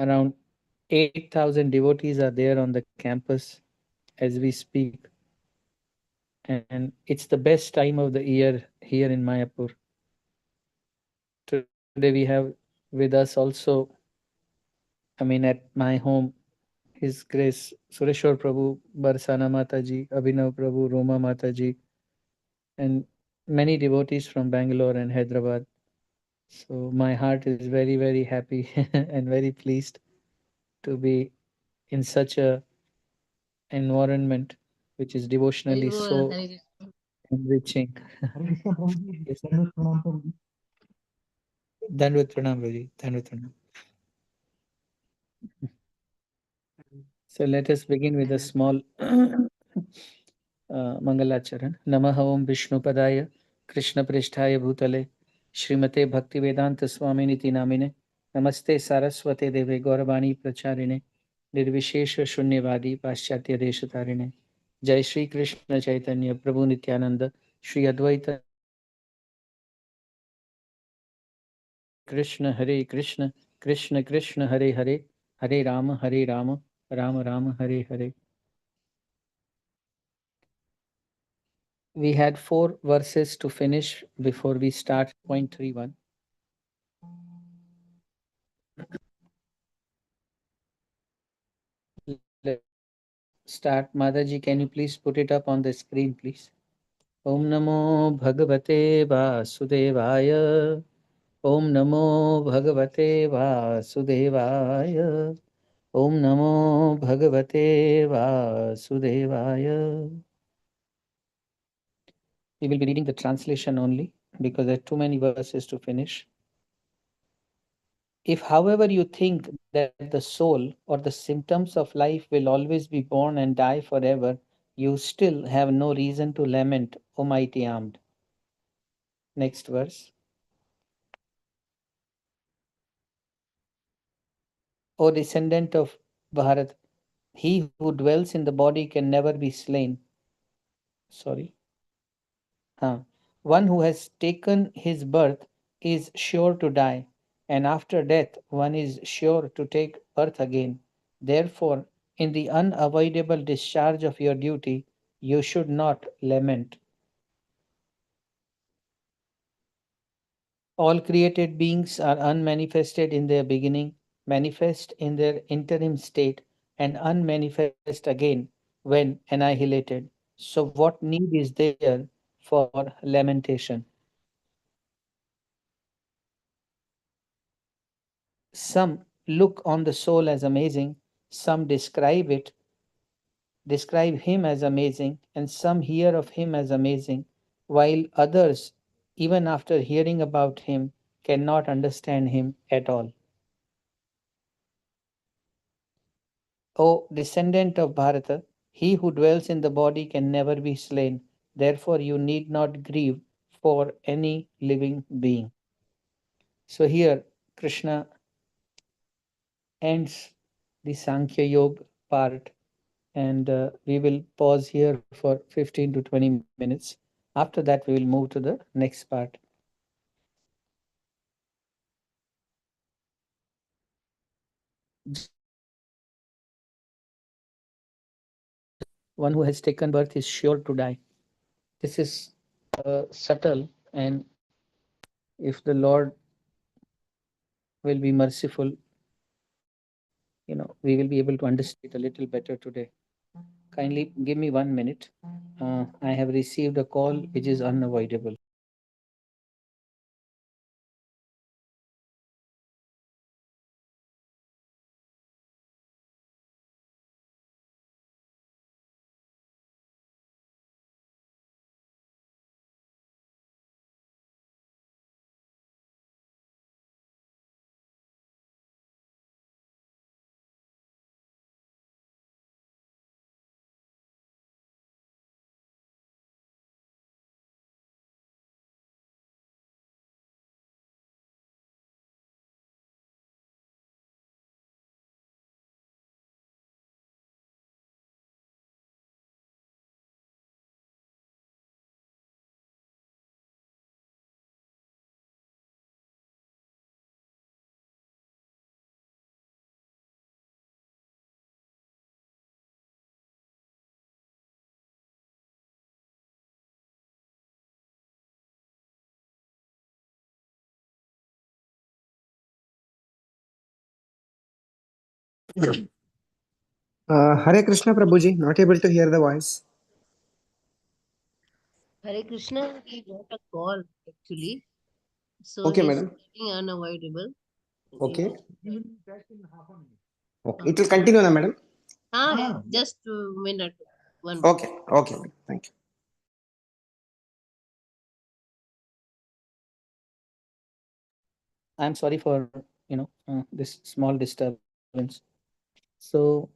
Around 8,000 devotees are there on the campus as we speak. And it's the best time of the year here in Mayapur. Today we have with us also, at my home, His Grace Sureshwar Prabhu, Barsana Mataji, Abhinav Prabhu, Roma Mataji, and many devotees from Bangalore and Hyderabad. So my heart is very, very happy and very pleased to be in such a environment which is devotionally Very good, so Hari. enriching. Yes. Dandavad Pranam, Guruji. Dandavad Pranam. So let us begin with a small Mangalacharan. Namaha Om Vishnupadaya Krishna Pristhaya Bhutale Srimate Bhaktivedanta Swaminiti Namine Namaste Saraswate Deve Gauravani Pracharine Nirvishesha Shunyavadi Paschatya Deshatarine Jai Shri Krishna Chaitanya Prabhu Nityananda Shri Advaita Krishna Hare Krishna Krishna Krishna Hare Hare Hare Rama Hare Rama Rama Rama Hare Hare. We had four verses to finish before we start point 31. Let's start. Madaji, can you please put it up on the screen, please? Om Namo Bhagavate Vasudevaya. Om Namo Bhagavate Vasudevaya. Om Namo Bhagavate Vasudevaya. We will be reading the translation only because there are too many verses to finish. If, however, you think that the soul or the symptoms of life will always be born and die forever, you still have no reason to lament, O mighty armed. Next verse. O descendant of Bharat, he who dwells in the body can never be slain. Sorry. One who has taken his birth is sure to die, and after death one is sure to take birth again. Therefore, in the unavoidable discharge of your duty, you should not lament. All created beings are unmanifested in their beginning, manifest in their interim state, and unmanifest again when annihilated. So, what need is there for lamentation? Some look on the soul as amazing, some describe him as amazing, and some hear of him as amazing, while others, even after hearing about him, cannot understand him at all. O descendant of Bharata, he who dwells in the body can never be slain. Therefore, you need not grieve for any living being. So, here Krishna ends the Sankhya Yoga part, and we will pause here for 15 to 20 minutes. After that, we will move to the next part. Just one who has taken birth is sure to die. This is subtle, and if the Lord will be merciful, we will be able to understand it a little better today. Kindly give me 1 minute. I have received a call which is unavoidable. Hare Krishna Prabhuji, not able to hear the voice. Hare Krishna, he got a call actually, so Okay, he's madam. getting unavoidable. Okay. Yeah. Okay. It will continue now, madam. Yeah, just a minute, one minute. Okay. Okay, madam. Thank you. I'm sorry for this small disturbance. So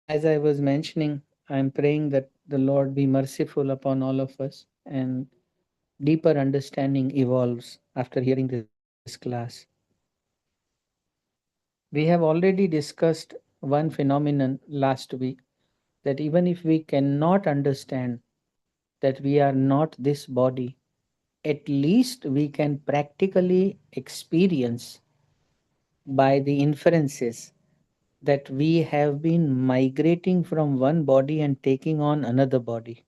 as I was mentioning, I'm praying that the Lord be merciful upon all of us and deeper understanding evolves after hearing this class. We have already discussed one phenomenon last week, that even if we cannot understand that we are not this body, at least we can practically experience by the inferences that we have been migrating from one body and taking on another body.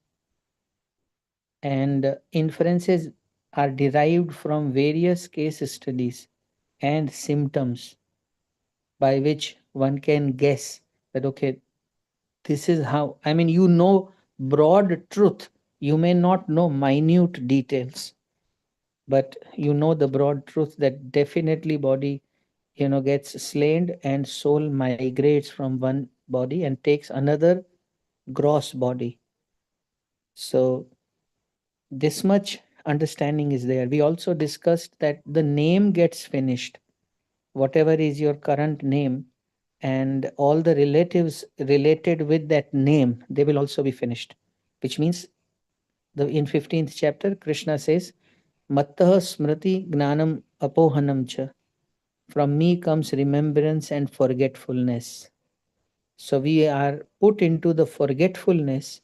And inferences are derived from various case studies and symptoms by which one can guess that, okay, this is how, I mean, broad truth. You may not know minute details, but you know the broad truth that definitely body gets slain and soul migrates from one body and takes another gross body. So this much understanding is there. We also discussed that the name gets finished, whatever is your current name, and all the relatives related with that name, they will also be finished. Which means, the in 15th chapter Krishna says, mattah smriti gnanam apohanam cha, from me comes remembrance and forgetfulness. So we are put into the forgetfulness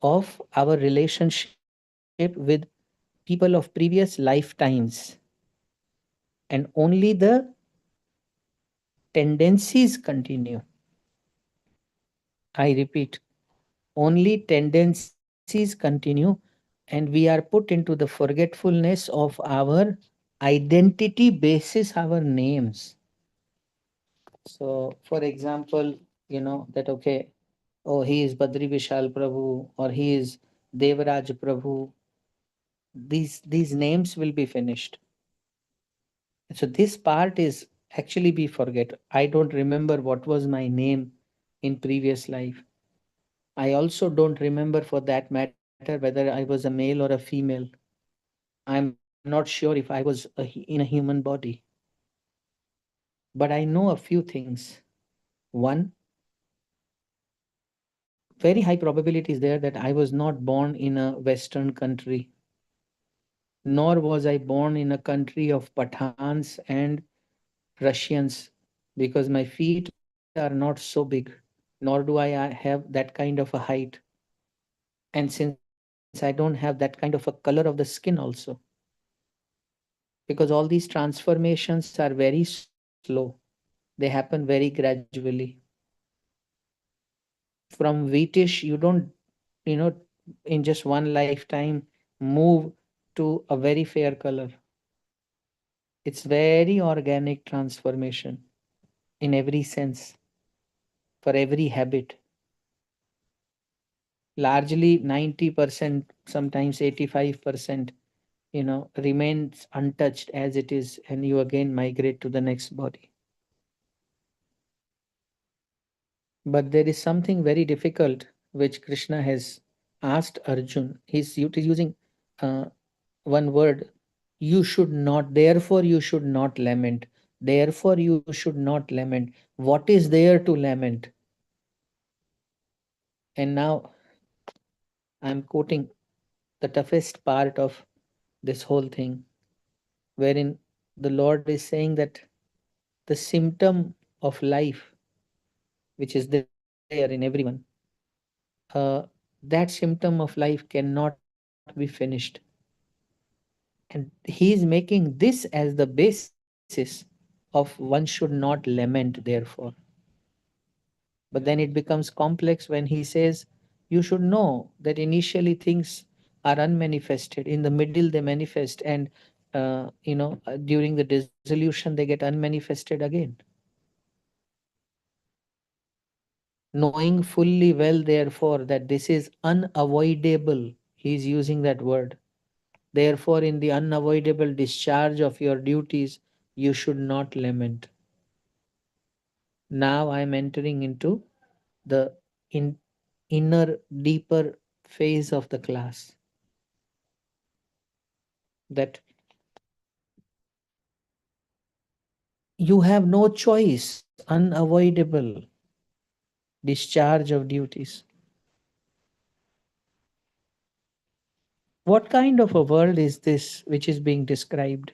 of our relationship with people of previous lifetimes, and only the tendencies continue. I repeat, only tendencies continue, and we are put into the forgetfulness of our identity basis our names. So, for example, that, okay, oh, he is Badri Vishal Prabhu, or he is Devaraj Prabhu. These names will be finished. So this part is actually be forget. I don't remember what was my name in previous life. I also don't remember, for that matter, whether I was a male or a female. I'm not sure if I was in a human body. But I know a few things. One, very high probability is there that I was not born in a Western country, nor was I born in a country of Pathans and Russians, because my feet are not so big, nor do I have that kind of a height. And since I don't have that kind of a color of the skin also, because all these transformations are very slow, they happen very gradually. From wheatish, you don't, you know, in just one lifetime move to a very fair color. It's very organic transformation in every sense, for every habit. Largely 90%, sometimes 85%, remains untouched as it is, and you again migrate to the next body. But there is something very difficult which Krishna has asked Arjun. He's using uh, one word: you should not, therefore you should not lament. Therefore you should not lament. What is there to lament? And now I'm quoting the toughest part of this whole thing, wherein the Lord is saying that the symptom of life, which is there in everyone, uh, that symptom of life cannot be finished. And he is making this as the basis of one should not lament, therefore. But then it becomes complex when he says, you should know that initially things are unmanifested, in the middle they manifest, and during the dissolution they get unmanifested again. knowing fully well, therefore, that this is unavoidable. He is using that word. Therefore, in the unavoidable discharge of your duties, you should not lament. Now I am entering into the in, inner, deeper phase of the class, that you have no choice, unavoidable discharge of duties. What kind of a world is this which is being described?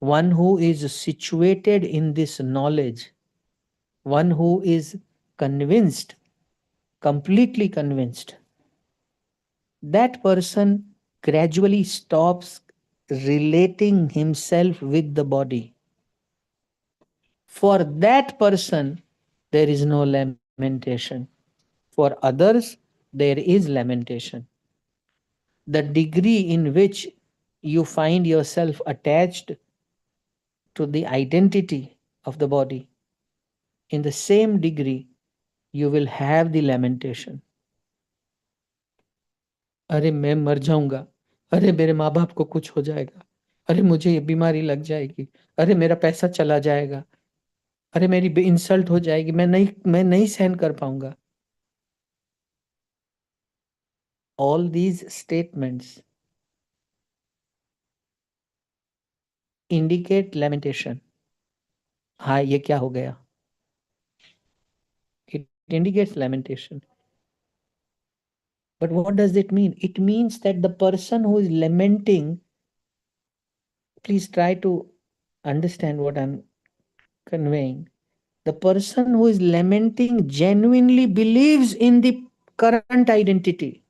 One who is situated in this knowledge, one who is convinced, completely convinced, that person gradually stops relating himself with the body. For that person, there is no lamentation. For others, there is lamentation. The degree in which you find yourself attached to the identity of the body, in the same degree, you will have the lamentation. अरे मैं मर जाऊंगा, अरे मेरे माँ बाप को कुछ हो जाएगा, अरे मुझे ये बीमारी लग जाएगी, अरे मेरा पैसा चला जाएगा, अरे मेरी इंसल्ट हो जाएगी, मैं नहीं सहन कर पाऊंगा. All these statements indicate lamentation. हाँ, ये क्या हो गया? It indicates lamentation. But what does it mean? It means that the person who is lamenting, please try to understand what I'm conveying. The person who is lamenting genuinely believes in the current identity.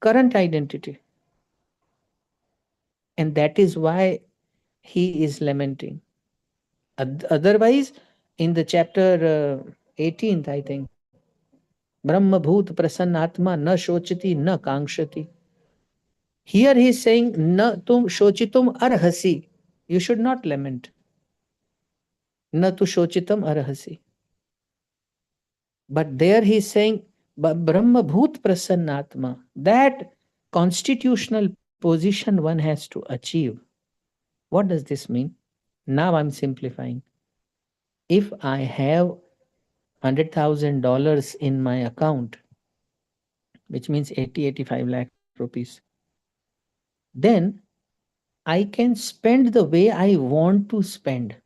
Current identity. And that is why he is lamenting. Otherwise, in the chapter 18th, I think, Brahmabhut prasannatma na shochati na kankshati. Here he is saying, na tum shochitum arhasi. You should not lament. Na tu shochitam arhasi. But there he is saying, Brahmabhut prasannatma. That constitutional position one has to achieve. What does this mean? Now I'm simplifying. If I have $100,000 in my account, which means 85 lakh rupees, then I can spend the way I want to spend.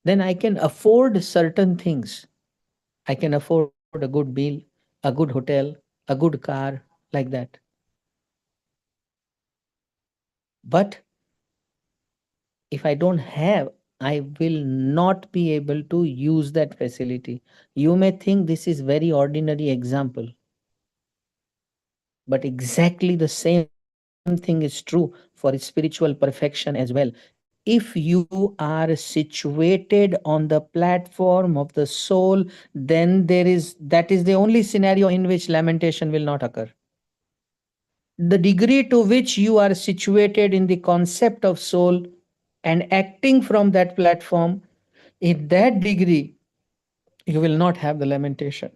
Then I can afford certain things. I can afford a good meal, a good hotel, a good car, like that. But if I don't have, I will not be able to use that facility. You may think this is very ordinary example, but exactly the same thing is true for spiritual perfection as well. If you are situated on the platform of the soul, then that is the only scenario in which lamentation will not occur. The degree to which you are situated in the concept of soul and acting from that platform, in that degree, you will not have the lamentation.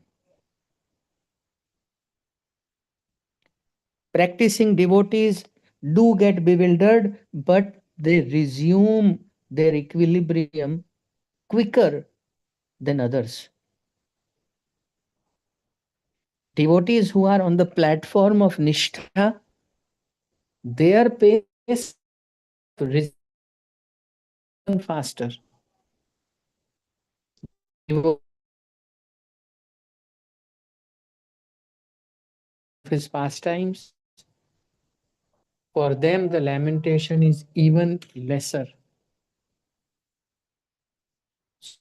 Practicing devotees do get bewildered, but they resume their equilibrium quicker than others. Devotees who are on the platform of Nishtha, their pace of resolution is even faster. His pastimes, for them the lamentation is even lesser. So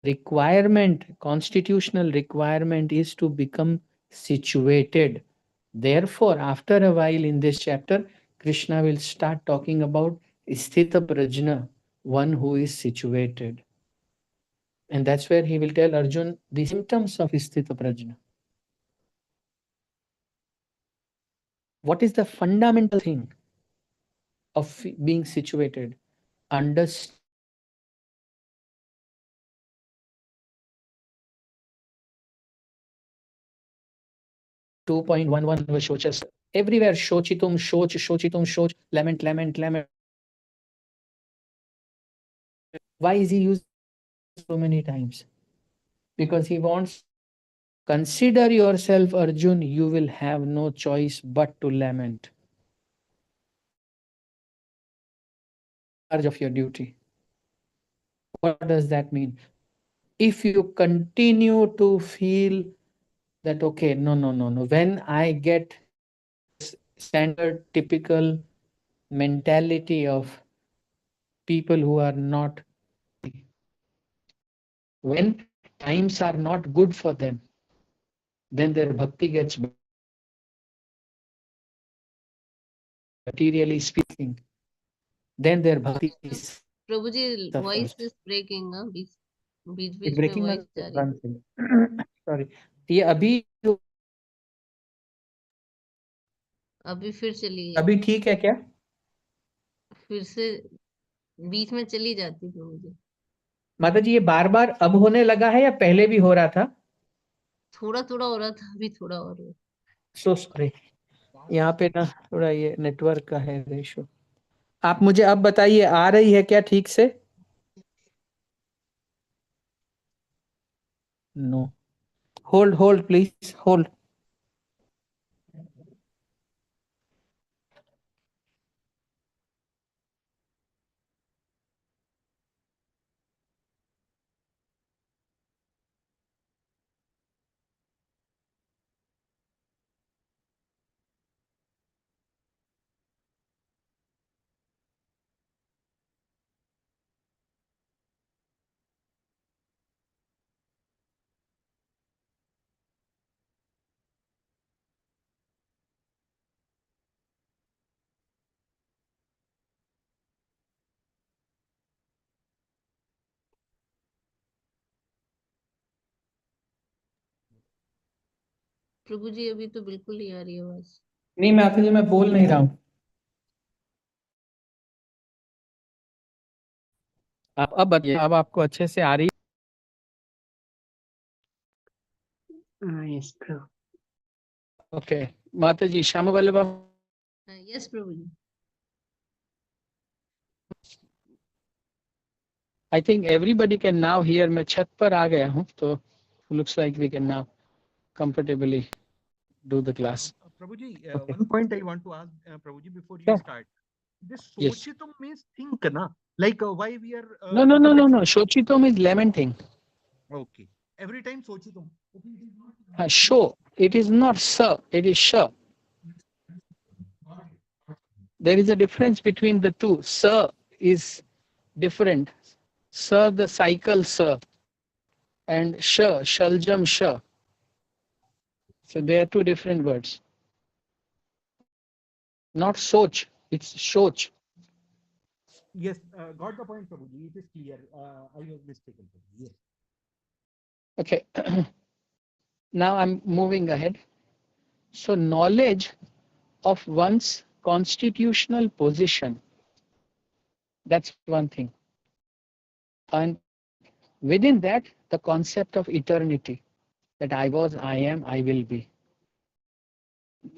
the requirement, constitutional requirement, is to become situated. Therefore, after a while in this chapter, Krishna will start talking about Sthita Prajna, one who is situated. And that's where he will tell Arjun the symptoms of Sthita Prajna. What is the fundamental thing of being situated? Understanding 2.11 Shochas. Everywhere Shochitum, Shoch, Shochitum, Shoch, lament, lament, lament. Why is he using so many times? Because he wants, consider yourself, Arjun, you will have no choice but to lament. Charge of your duty. What does that mean? If you continue to feel that, okay, no, no, no, no, when I get this standard, typical mentality of people who are not, when times are not good for them, then their bhakti gets better. Materially speaking, then their bhakti Prabhu ji voice suffers. Is breaking ना बीच बीच It's बीच में breaking voice up जा रही one है thing. Sorry. ये अभी अभी फिर चली गई अभी ठीक है क्या? फिर से बीच में चली जाती प्रभु जी माता जी, ये बार बार अब होने लगा है या पहले भी हो रहा था? थोड़ा थोड़ा हो रहा था अभी थोड़ा और हो सो सॉरी, यहाँ पे ना थोड़ा ये नेटवर्क का है इशू। आप मुझे अब बताइए, आ रही है क्या ठीक से? No, hold hold please hold. Prabhu ji अभी तो बिल्कुल नहीं आ रही आवाज नहीं माता जी, मैं बोल नहीं रहा हूँ। आप अब बताइए, अब आपको अच्छे से आ रही है? यस। ओके, माता जी, Shyam Vallabh, yes Prabhu ji I think everybody can now hear. मैं छत पर आ गया हूँ, तो looks like we can now comfortably do the class. Prabhuji, Okay. one point I want to ask Prabhuji before you Sure. start. This Yes. Sochitum means think, na? Like why we are. No, no, no, no, no. Shochitum is lamenting. Okay. Every time Sochitum. Sho. It is not sir. It is sha. There is a difference between the two. Sir is different. Sir, the cycle sir, and sha, shaljam sha. So they are two different words. Not soch. It's shoch. Yes, got the point, Prabhuji. It is clear. I was mistaken. Yes. Okay. Now I'm moving ahead. So knowledge of one's constitutional position, that's one thing. And within that, the concept of eternity, that I was, I am, I will be.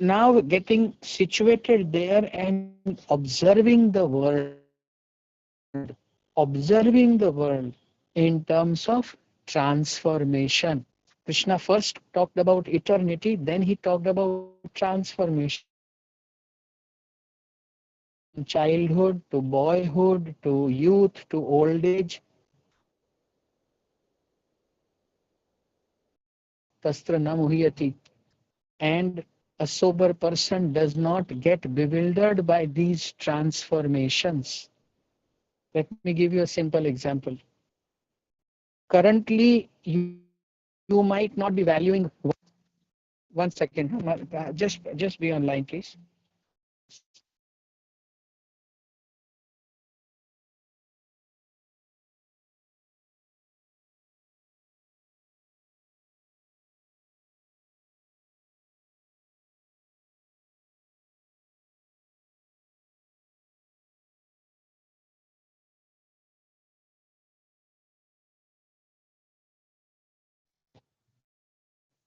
Now getting situated there and observing the world, observing the world in terms of transformation. Krishna first talked about eternity, then he talked about transformation. From childhood to boyhood to youth to old age. Tastra na muhyati. And a sober person does not get bewildered by these transformations. Let me give you a simple example. Currently, you might not be valuing. One second, just be online, please.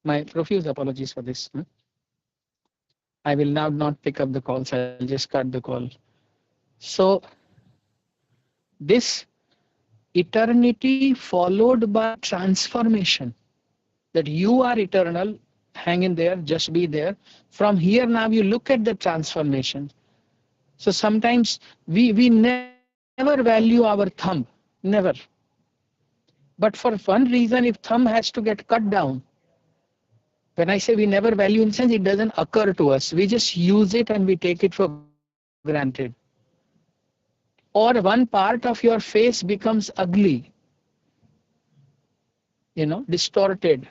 My profuse apologies for this. I will now not pick up the calls. I'll just cut the call. So this eternity followed by transformation, that you are eternal, hang in there, just be there. From here now you look at the transformation. So sometimes we never value our thumb, never. But for one reason, if thumb has to get cut down, when I say we never value, in sense it doesn't occur to us. We just use it and we take it for granted. Or one part of your face becomes ugly, distorted,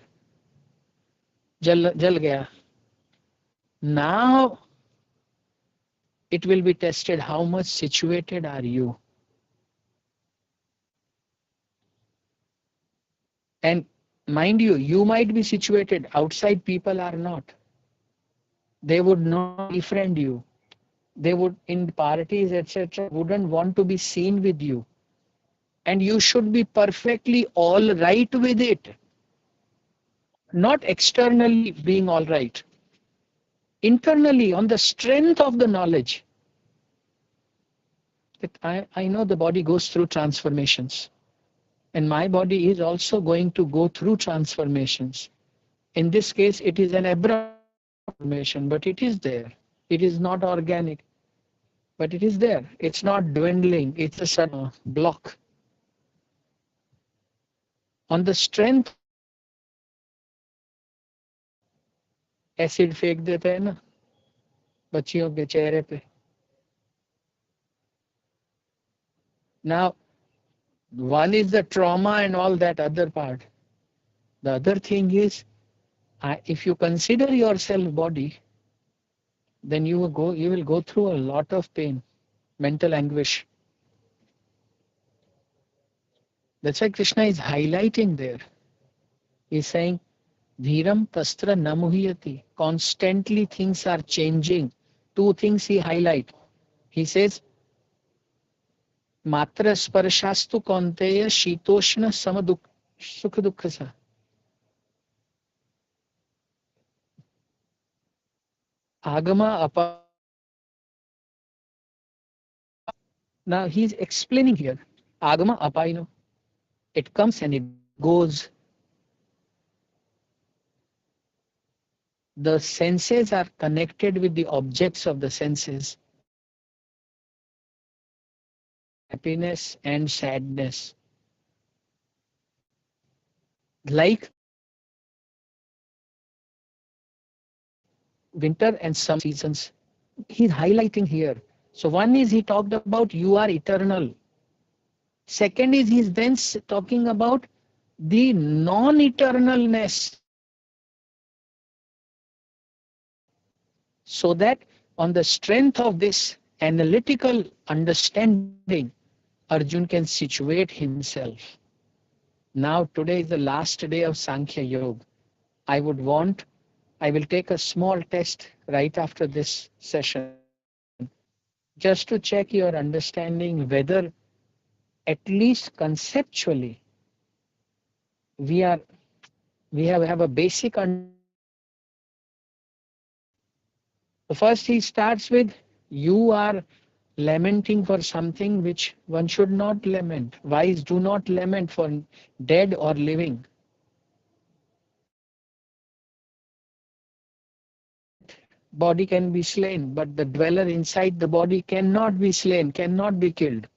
jal gaya. Now it will be tested how much situated are you. And mind you, you might be situated, outside people are not. They would not befriend you. They would, in parties, etc., wouldn't want to be seen with you. And you should be perfectly all right with it. Not externally being all right. Internally, on the strength of the knowledge that I know the body goes through transformations. And my body is also going to go through transformations. In this case, it is an abrupt transformation, but it is there. It is not organic, but it is there. It's not dwindling. It's a sudden block. On the strength of this, acid फेंक देते हैं ना बच्चियों के चेहरे पे. Now, one is the trauma and all that other part. The other thing is, if you consider yourself body, then you will go through a lot of pain, mental anguish. That's why Krishna is highlighting there. He's saying, Dhiram tastra namuhyati. Constantly things are changing. Two things he highlight. He says, Matra sparashastu konteya shitoshna samaduk sukha dukkhasa. Agama apa. Now he's explaining here. Agama apaino. It comes and it goes. The senses are connected with the objects of the senses. Happiness and sadness. Like winter and summer seasons. He's highlighting here. So one is he talked about you are eternal. Second is he's then talking about the non-eternalness. So that on the strength of this analytical understanding, Arjun can situate himself. Now today is the last day of Sankhya Yoga. I will take a small test right after this session, just to check your understanding whether at least conceptually we have a basic understanding. So first he starts with you are lamenting for something which one should not lament. Wise do not lament for dead or living. That body can be slain, but the dweller inside the body cannot be slain, cannot be killed.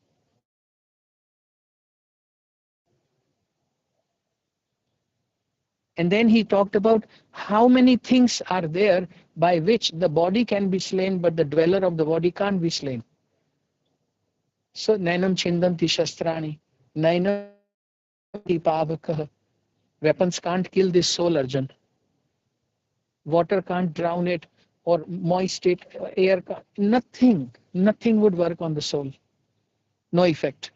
And then he talked about how many things are there by which the body can be slain, but the dweller of the body can't be slain. So, Nainam Chindanti Shastrani, Nainam Pavakah. Weapons can't kill this soul, Arjun. Water can't drown it or moist it, air, nothing would work on the soul. No effect.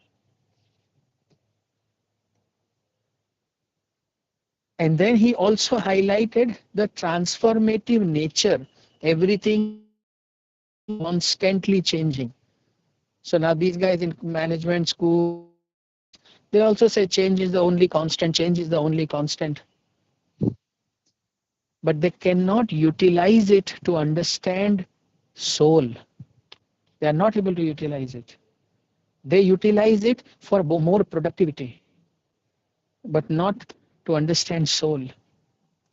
And then he also highlighted the transformative nature. Everything is constantly changing. So now these guys in management school, they also say change is the only constant, change is the only constant. but they cannot utilize it to understand soul. They are not able to utilize it. They utilize it for more productivity, but not to understand soul.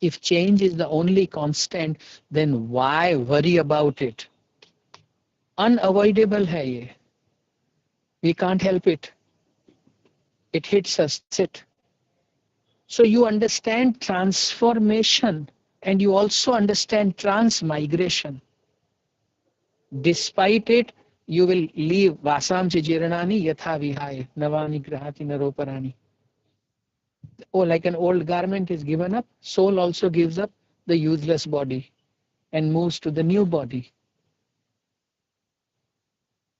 If change is the only constant, then why worry about it? Unavoidable hai ye. We can't help it. It hits us, that's it. So you understand transformation and you also understand transmigration. Despite it, you will leave Vasam Chijiranani Yatha Vihaya Navani Grahati Naroparani. Oh, like an old garment is given up, soul also gives up the useless body and moves to the new body.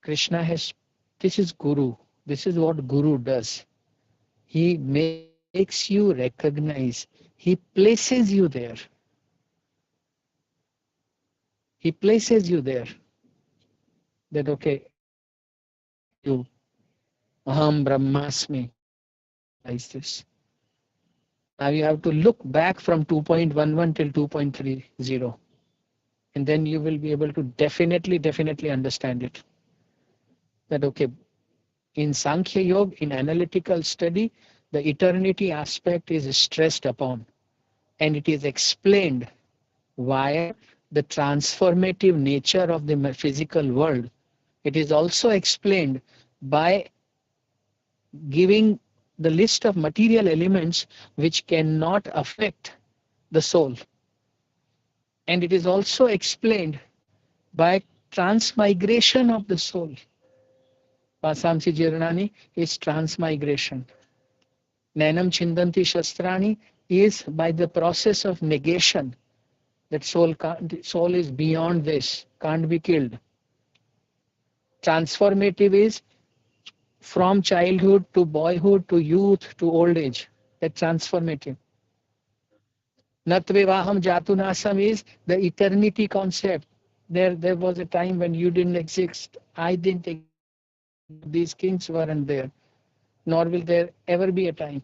Krishna has, this is Guru. This is what Guru does. He makes you recognize. He places you there. He places you there. That okay, you, Aham Brahmasmi, realize this. Now you have to look back from 2.11 till 2.30, and then you will be able to definitely understand it. That okay, in Sankhya Yoga, in analytical study, the eternity aspect is stressed upon, and it is explained via the transformative nature of the physical world. It is also explained by giving the list of material elements which cannot affect the soul. And it is also explained by transmigration of the soul. Vasamsi Jirnani is transmigration. Nainam Chindanti Shastrani is by the process of negation. That soul is beyond this, can't be killed. Transformative is from childhood to boyhood to youth to old age. That transformative. Natvevaham Jatunasam is the eternity concept. There was a time when you didn't exist, I didn't exist, these kings weren't there, nor will there ever be a time.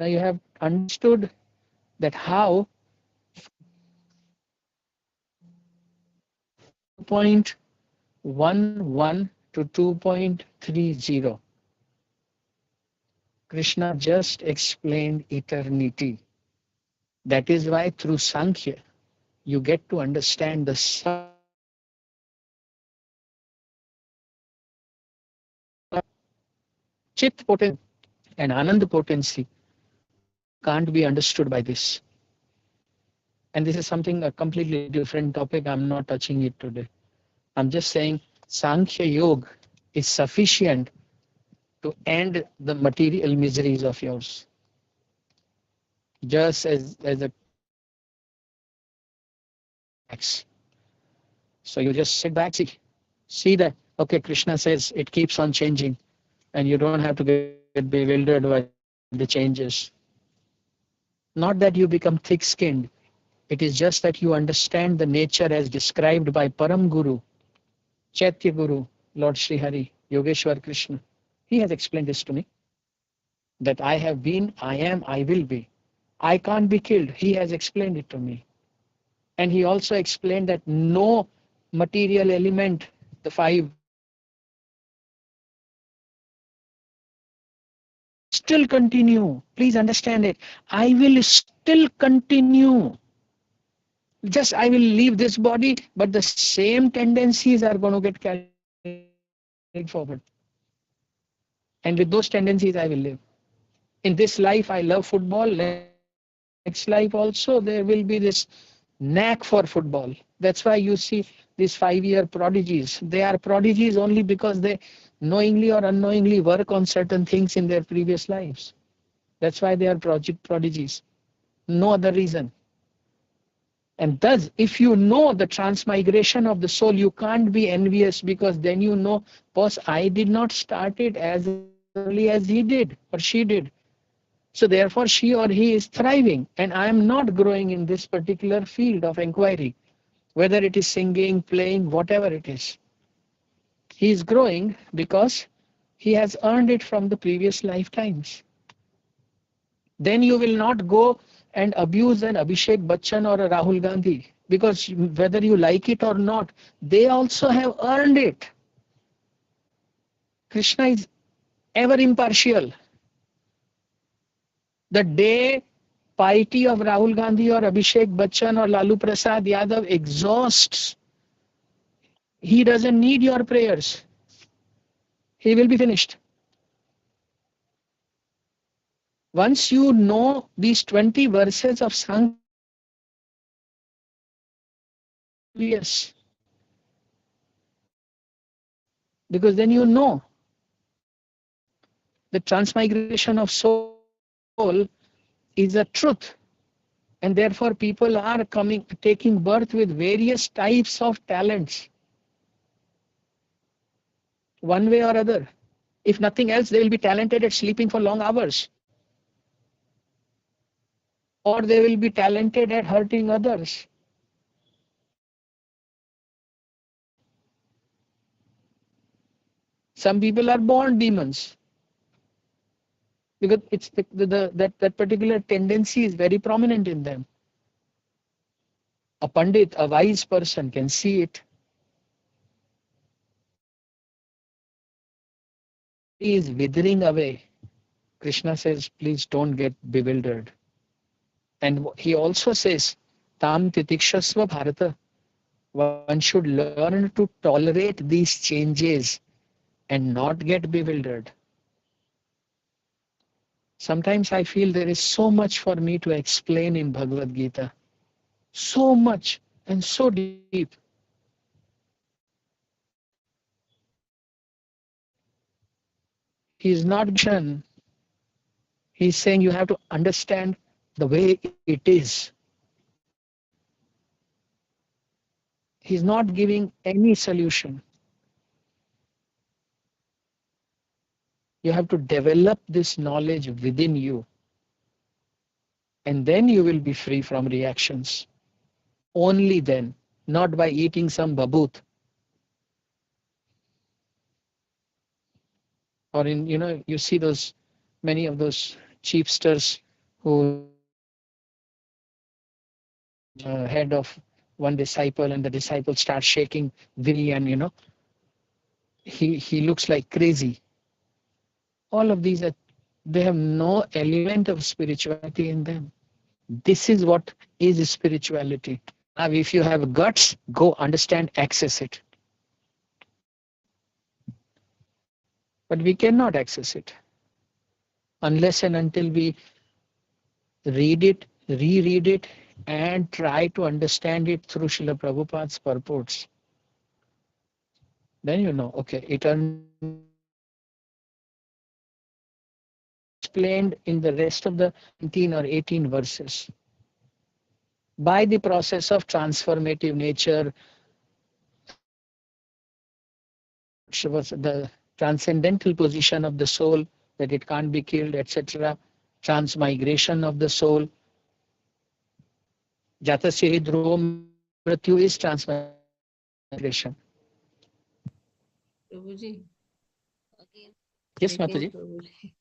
Now you have understood that how 2.11 to 2.30, Krishna just explained eternity. That is why through Sankhya, you get to understand the Chit potency and Anand potency can't be understood by this. And this is something a completely different topic. I'm not touching it today. I'm just saying Sankhya Yoga is sufficient to end the material miseries of yours. Just as a tax. So you just sit back, see that, okay, Krishna says it keeps on changing, and you don't have to get bewildered by the changes. Not that you become thick skinned, it is just that you understand the nature as described by Param Guru, Chaitya Guru, Lord Sri Hari, Yogeshwar Krishna. He has explained this to me, that I have been, I am, I will be. I can't be killed. He has explained it to me. And he also explained that no material element, the five, still continue. Please understand it. I will still continue. Just I will leave this body, but the same tendencies are going to get carried forward. And with those tendencies, I will live. In this life, I love football. Next life also, there will be this knack for football. That's why you see these 5-year prodigies. They are prodigies only because they knowingly or unknowingly work on certain things in their previous lives. That's why they are prodigies. No other reason. And thus, if you know the transmigration of the soul, you can't be envious, because then you know, boss, I did not start it as early as he did or she did. So therefore, she or he is thriving, and I am not growing in this particular field of inquiry, whether it is singing, playing, whatever it is. He is growing because he has earned it from the previous lifetimes. Then you will not go and abuse an Abhishek Bachchan or a Rahul Gandhi, because whether you like it or not, they also have earned it. Krishna is ever impartial. The day piety of Rahul Gandhi or Abhishek Bachchan or Lalu Prasad Yadav exhausts, he doesn't need your prayers. He will be finished. Once you know these 20 verses of Sankhya, yes, because then you know the transmigration of soul is a truth, and therefore people are taking birth with various types of talents, one way or other. If nothing else, they will be talented at sleeping for long hours, or they will be talented at hurting others. Some people are born demons because it's that particular tendency is very prominent in them. A pandit, a wise person can see it. He is withering away. Krishna says, please don't get bewildered. And he also says, Tam titikshasva bharata. One should learn to tolerate these changes and not get bewildered. Sometimes I feel there is so much for me to explain in Bhagavad Gita. So much and so deep. He is not Gishan. He's saying you have to understand the way it is. He's not giving any solution. You have to develop this knowledge within you, and then you will be free from reactions. Only then, not by eating some babut, or in, you see those many of those chiefsters who head of one disciple, and the disciple starts shaking villainy, and he looks like crazy. All of these are, they have no element of spirituality in them. This is what is spirituality. Now, if you have guts, go understand, access it. But we cannot access it unless and until we read it, reread it, and try to understand it through Srila Prabhupada's purports. Then okay, eternal explained in the rest of the 19 or 18 verses. By the process of transformative nature, the transcendental position of the soul, that it can't be killed, etc. Transmigration of the soul. Jatasya hi dhruvo mrityu is transmigration. Prabhuji, again Yes, breaking, Mataji. Prabhuji.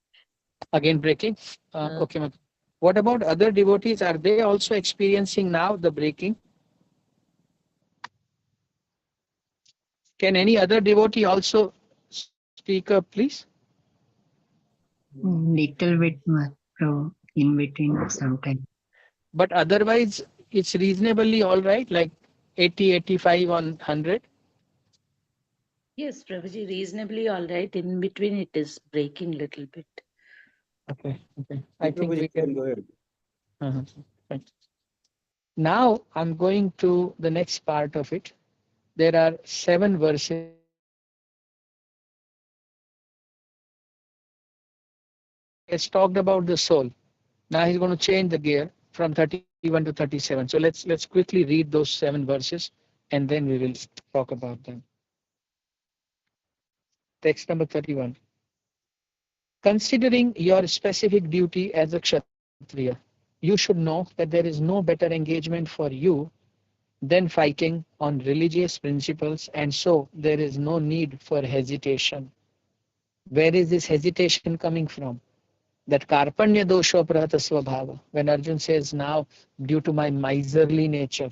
Again breaking. Uh, Okay, Mataji. What about other devotees? Are they also experiencing now the breaking? Can any other devotee also speak up, please? Little bit in between sometime. But otherwise, it's reasonably all right, like 80, 85 on 100. Yes, Prabhuji, reasonably all right. In between, it is breaking little bit. Okay, okay. I think we can go ahead. Right. Now I'm going to the next part of it. There are 7 verses. He has talked about the soul. Now he's going to change the gear from 31 to 37. So let's quickly read those 7 verses, and then we will talk about them. Text number 31. Considering your specific duty as a Kshatriya, you should know that there is no better engagement for you than fighting on religious principles, and so there is no need for hesitation. Where is this hesitation coming from? That karpanya dosha prahata svabhava. When Arjun says, now, due to my miserly nature,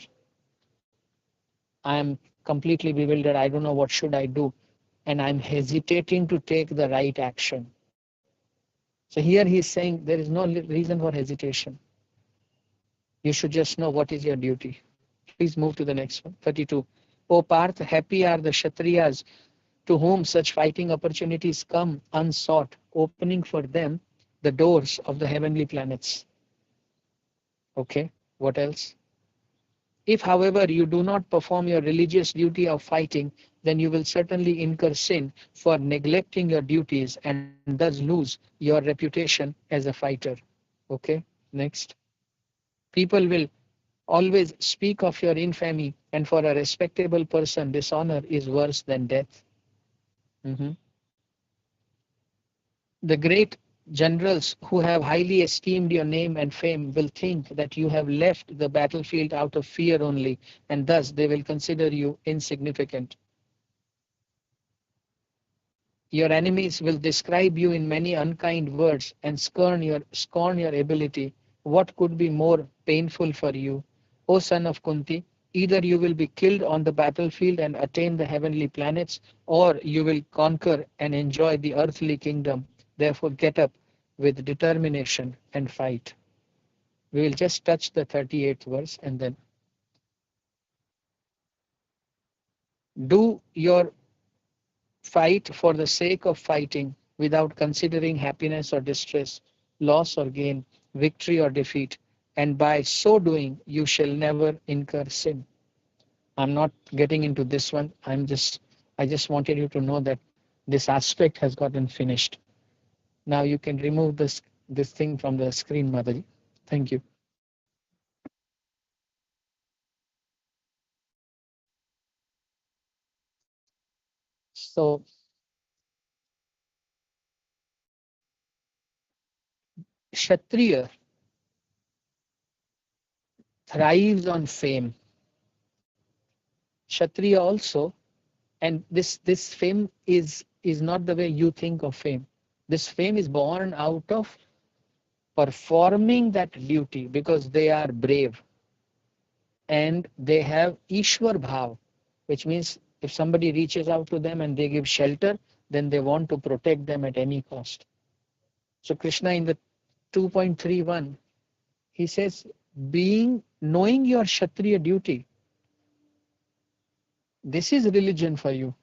I am completely bewildered. I don't know what should I do. And I'm hesitating to take the right action. So here he's saying there is no reason for hesitation. You should just know what is your duty. Please move to the next one. 32. O Parth, happy are the Kshatriyas to whom such fighting opportunities come unsought, opening for them the doors of the heavenly planets. Okay, what else? If, however, you do not perform your religious duty of fighting, then you will certainly incur sin for neglecting your duties and thus lose your reputation as a fighter. Okay, next. People will always speak of your infamy, and for a respectable person, dishonor is worse than death. Mhm. The great generals who have highly esteemed your name and fame will think that you have left the battlefield out of fear only, and thus they will consider you insignificant. Your enemies will describe you in many unkind words and scorn your ability. What could be more painful for you, O son of Kunti? Either you will be killed on the battlefield and attain the heavenly planets, or you will conquer and enjoy the earthly kingdom. Therefore, get up with determination and fight. We will just touch the 38th verse and then do your fight for the sake of fighting without considering happiness or distress, loss or gain, victory or defeat, and by so doing, you shall never incur sin. I'm not getting into this one. I just wanted you to know that this aspect has gotten finished. Now you can remove this thing from the screen, Mataji. Thank you. So Kshatriya thrives on fame. Kshatriya also, and this fame is not the way you think of fame. This fame is born out of performing that duty because they are brave and they have Ishwar Bhav, which means if somebody reaches out to them and they give shelter, then they want to protect them at any cost. So Krishna in the 2.31, he says, knowing your Kshatriya duty, this is religion for you.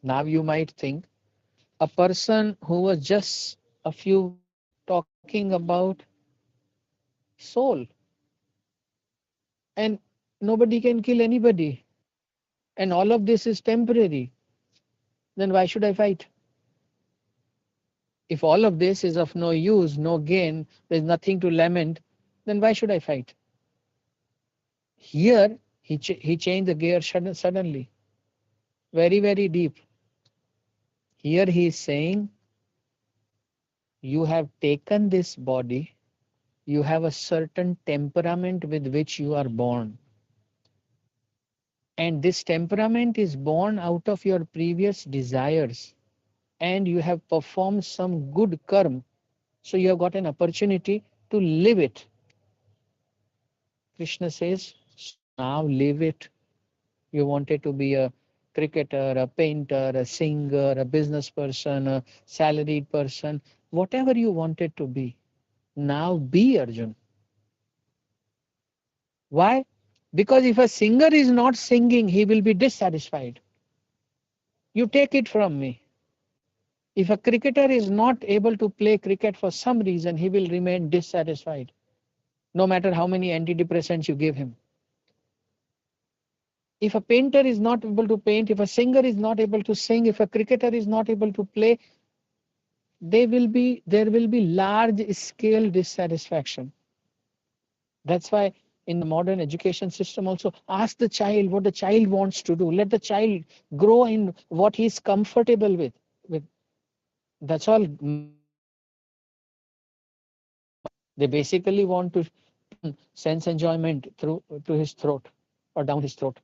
Now you might think a person who was just a few weeks back talking about soul and nobody can kill anybody and all of this is temporary, then why should I fight? If all of this is of no use, no gain, there's nothing to lament, then why should I fight? Here he changed the gear suddenly, very very deep. Here he is saying, you have taken this body, you have a certain temperament with which you are born. And this temperament is born out of your previous desires. And you have performed some good karma. So you have got an opportunity to live it. Krishna says, so now live it. You wanted to be a cricketer, a painter, a singer, a business person, a salaried person, whatever you wanted to be. Now be Arjun. Why? Because if a singer is not singing, he will be dissatisfied. You take it from me. If a cricketer is not able to play cricket for some reason, he will remain dissatisfied, no matter how many antidepressants you give him. If a painter is not able to paint, if a singer is not able to sing, if a cricketer is not able to play, there will be large scale dissatisfaction. That's why in the modern education system also, ask the child what the child wants to do. Let the child grow in what he is comfortable with. That's all they basically want to sense enjoyment through to his throat or down his throat.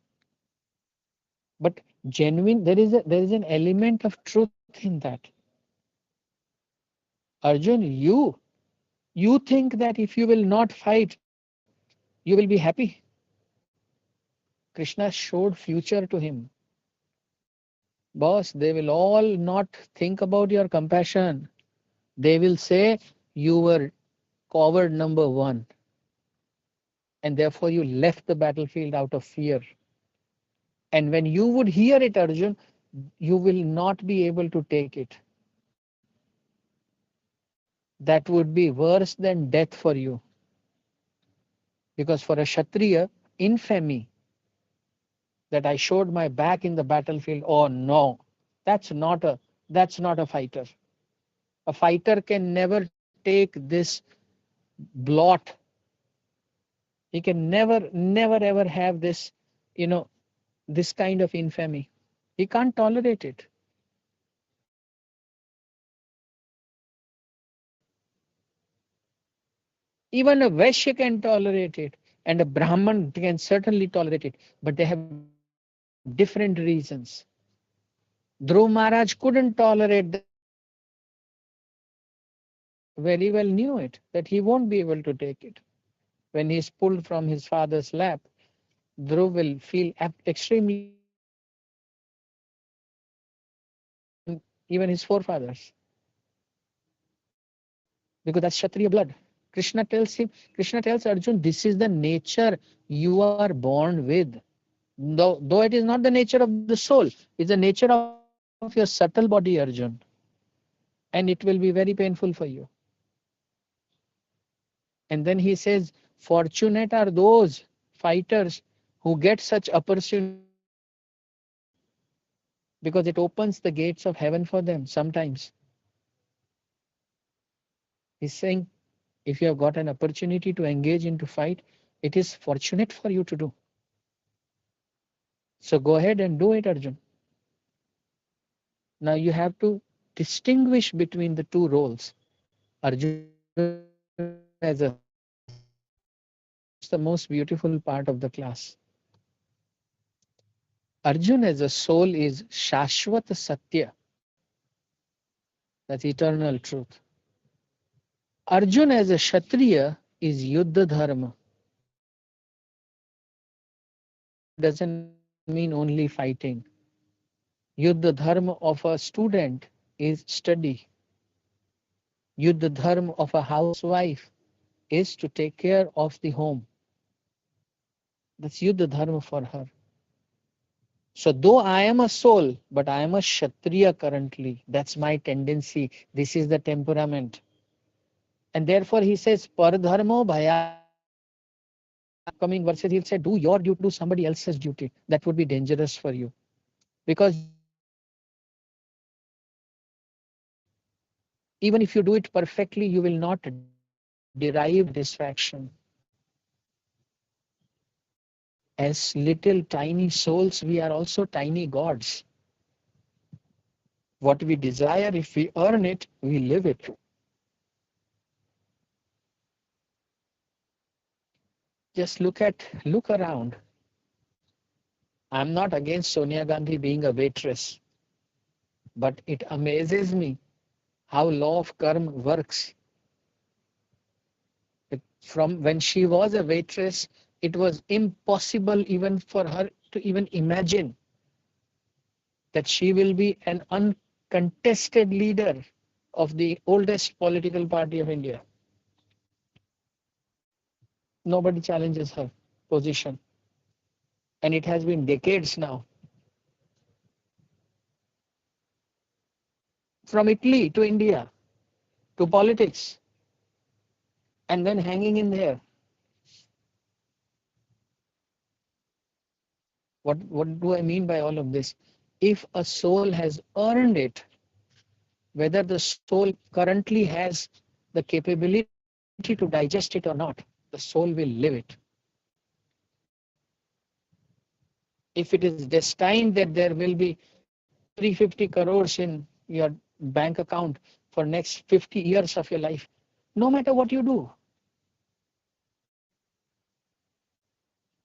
But genuine, there is an element of truth in that. Arjun, you think that if you will not fight, you will be happy? Krishna showed future to him. Boss, they will all not think about your compassion. They will say you were coward number one, and therefore you left the battlefield out of fear. And when you would hear it, Arjun, you will not be able to take it. That would be worse than death for you. Because for a Kshatriya, infamy that I showed my back in the battlefield, oh no, that's not a that's not a fighter. A fighter can never take this blot. He can never ever have this, you know, this kind of infamy. He can't tolerate it. Even a Vaishya can tolerate it, and a Brahman can certainly tolerate it, but they have different reasons. Dhruv Maharaj couldn't tolerate that infamy. Very well knew it, that he won't be able to take it. When he's pulled from his father's lap, Dhruv will feel extremely angry, even his forefathers, because that's Kshatriya blood. Krishna tells Arjun, this is the nature you are born with. Though it is not the nature of the soul, it's the nature of your subtle body, Arjun. And it will be very painful for you. And then he says, fortunate are those fighters who get such opportunity because it opens the gates of heaven for them sometimes. He's saying, if you have got an opportunity to engage into fight, it is fortunate for you to do. So go ahead and do it, Arjun. Now you have to distinguish between the two roles. Arjun as a soul, that's the most beautiful part of the class. Arjun as a soul is Shashwat Satya, that's eternal truth. Arjun as a Kshatriya is Yuddha Dharma. Yuddha doesn't mean only fighting. Yuddha Dharma of a student is study. Yuddha Dharma of a housewife is to take care of the home. That's Yuddha Dharma for her. So though I am a soul, but I am a Kshatriya currently. That's my tendency. This is the temperament. And therefore he says, Paradharmo Bhayakara. Upcoming verses he'll say, do your duty, do somebody else's duty. That would be dangerous for you. Because you will not derive satisfaction. Even if you do it perfectly, you will not derive satisfaction. As little tiny souls, we are also tiny gods. What we desire, if we earn it, we live it. Just look around. I'm not against Sonia Gandhi being a waitress, but it amazes me how law of karma works. From when she was a waitress, it was impossible even for her to even imagine that she will be an uncontested leader of the oldest political party of India. Nobody challenges her position. And it has been decades now. From Italy to India to politics, and then hanging in there. What do I mean by all of this? If a soul has earned it, whether the soul currently has the capability to digest it or not, the soul will live it. If it is destined that there will be 350 crores in your bank account for next 50 years of your life, no matter what you do,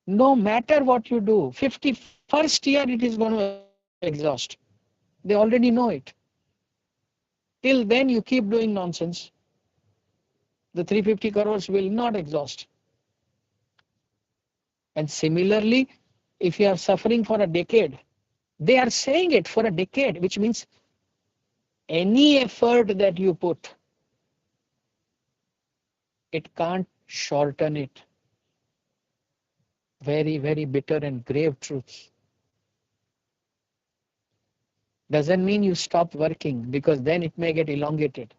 no matter what you do, 51st year it is going to exhaust. They already know it. Till then you keep doing nonsense. The 350 crores will not exhaust. And similarly, if you are suffering for a decade, they are saying it for a decade, which means any effort that you put, it can't shorten it. Very, very bitter and grave truths. Doesn't mean you stop working, because then it may get elongated.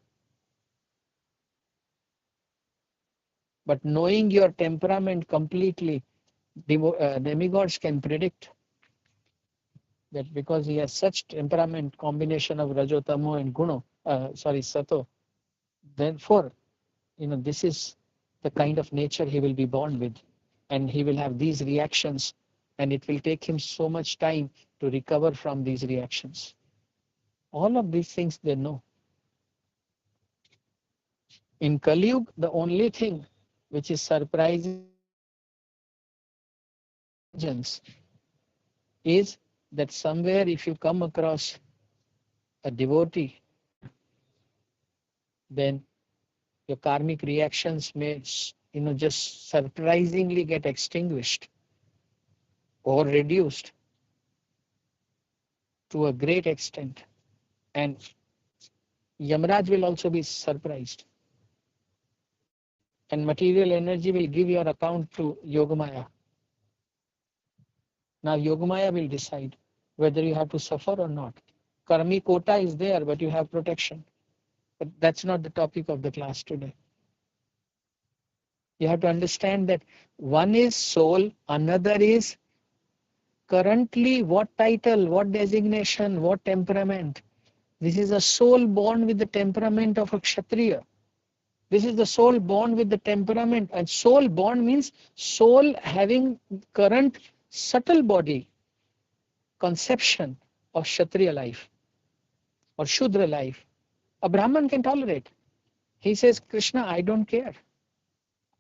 But knowing your temperament completely, demigods can predict that because he has such temperament combination of Rajotamo and Sato, therefore, this is the kind of nature he will be born with, and he will have these reactions, and it will take him so much time to recover from these reactions. All of these things they know. In Kali Yuga, the only thing which is surprising is that somewhere if you come across a devotee, then your karmic reactions may just surprisingly get extinguished or reduced to a great extent. And Yamraj will also be surprised. And material energy will give your account to Yogamaya. Now Yogamaya will decide whether you have to suffer or not. Karmi quota is there, but you have protection. But that's not the topic of the class today. You have to understand that one is soul, another is currently what title, what designation, what temperament. This is a soul born with the temperament of a Kshatriya. This is the soul born with the temperament. And soul born means soul having current subtle body conception of Kshatriya life or Shudra life. A Brahman can tolerate. He says, Krishna, I don't care.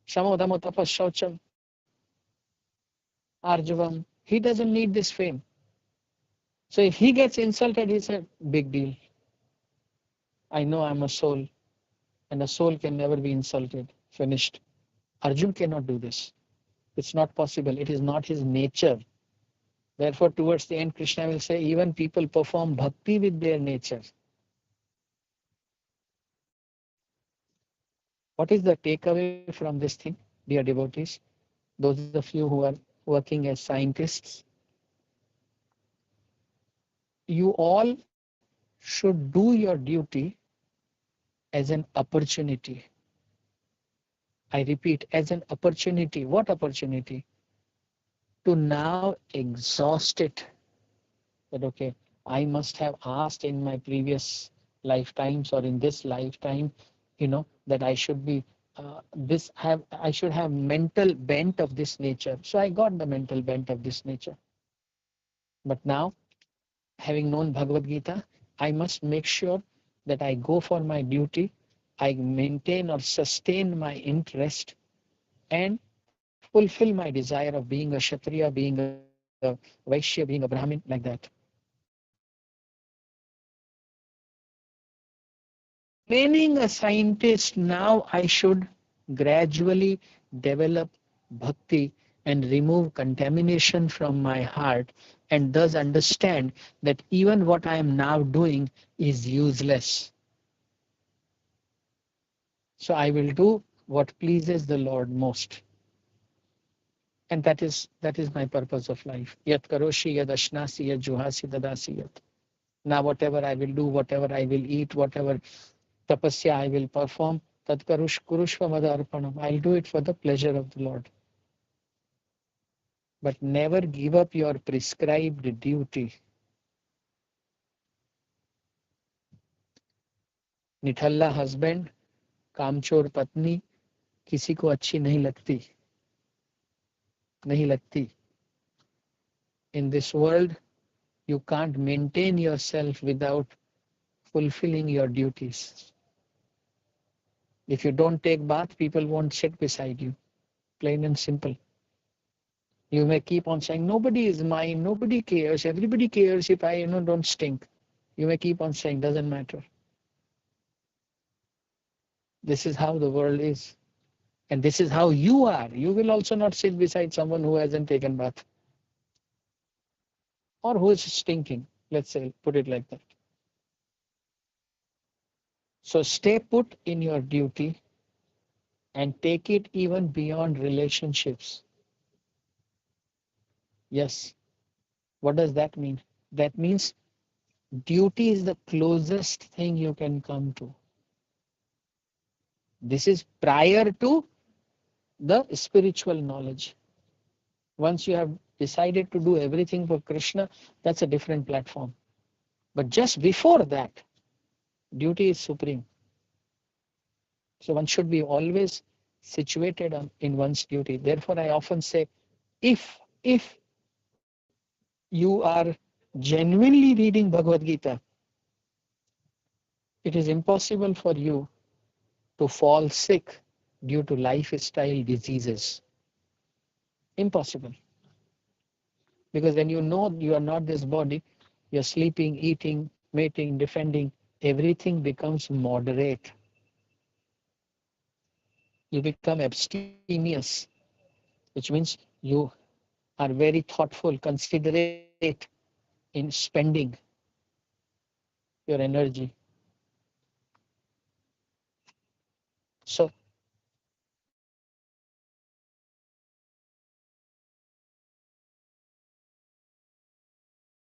Shamodamo tapas shaucham, arjavam. He doesn't need this fame. So if he gets insulted, he said, big deal. I know I'm a soul, and a soul can never be insulted. Finished. Arjun cannot do this. It's not possible. It is not his nature. Therefore, towards the end, Krishna will say, even people perform bhakti with their nature. What is the takeaway from this thing, dear devotees? Those of you who are working as scientists, you all should do your duty as an opportunity. I repeat, as an opportunity. What opportunity? To now exhaust it. That, okay, I must have asked in my previous lifetimes or in this lifetime, that I should be I should have mental bent of this nature. So I got the mental bent of this nature. But now, having known Bhagavad Gita, I must make sure that I go for my duty, I maintain or sustain my interest, and fulfill my desire of being a Kshatriya, being a Vaishya, being a Brahmin, like that. Remaining a scientist, now I should gradually develop bhakti and remove contamination from my heart, and thus understand that even what I am now doing is useless. So I will do what pleases the Lord most. And that is my purpose of life. Yat karoshi yad ashnasi yad juhasi dadasi yat. Now whatever I will do, whatever I will eat, whatever tapasya I will perform, tat kurushva madarpanam. I'll do it for the pleasure of the Lord. But never give up your prescribed duty. निठल्ला husband, कामचोर पत्नी किसी को अच्छी नहीं लगती. In this world, you can't maintain yourself without fulfilling your duties. If you don't take bath, people won't sit beside you. Plain and simple. You may keep on saying, nobody is mine, nobody cares, everybody cares if I don't stink. You may keep on saying, doesn't matter. This is how the world is. And this is how you are. You will also not sit beside someone who hasn't taken bath or who is stinking. Let's say, put it like that. So stay put in your duty and take it even beyond relationships. Yes. What does that mean? That means duty is the closest thing you can come to. This is prior to the spiritual knowledge. Once you have decided to do everything for Krishna, that's a different platform. But just before that, duty is supreme. So one should be always situated in one's duty. Therefore, I often say, if you are genuinely reading Bhagavad Gita, it is impossible for you to fall sick due to lifestyle diseases. Impossible. Because when you know you are not this body, you're sleeping, eating, mating, defending, everything becomes moderate. You become abstemious, which means you are very thoughtful, considerate in spending your energy. So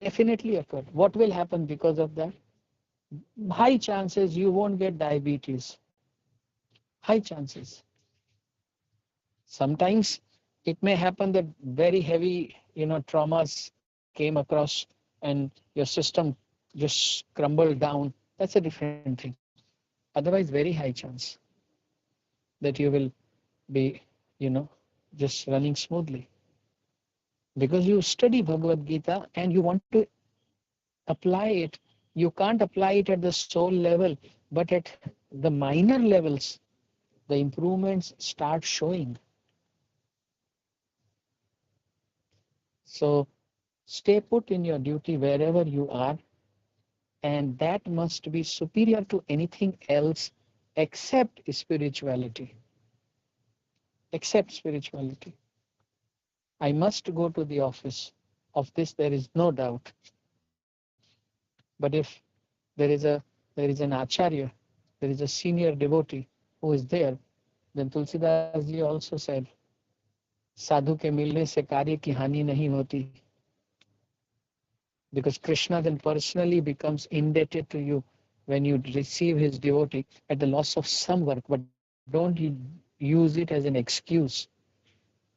definitely occur. What will happen because of that? High chances you won't get diabetes. High chances. Sometimes it may happen that very heavy, traumas came across and your system just crumbled down. That's a different thing. Otherwise, very high chance that you will be, you know, just running smoothly because you study Bhagavad Gita and you want to apply it. You can't apply it at the soul level, but at the minor levels, the improvements start showing. So stay put in your duty wherever you are, and that must be superior to anything else except spirituality. Except spirituality. I must go to the office. Of this there is no doubt. But if there is a there is an acharya, there is a senior devotee who is there, then Tulsidas ji also said, साधु के मिलने से कार्य की हानि नहीं होती. Because Krishna then personally becomes indebted to you when you receive his devotee at the loss of some work, but don't use it as an excuse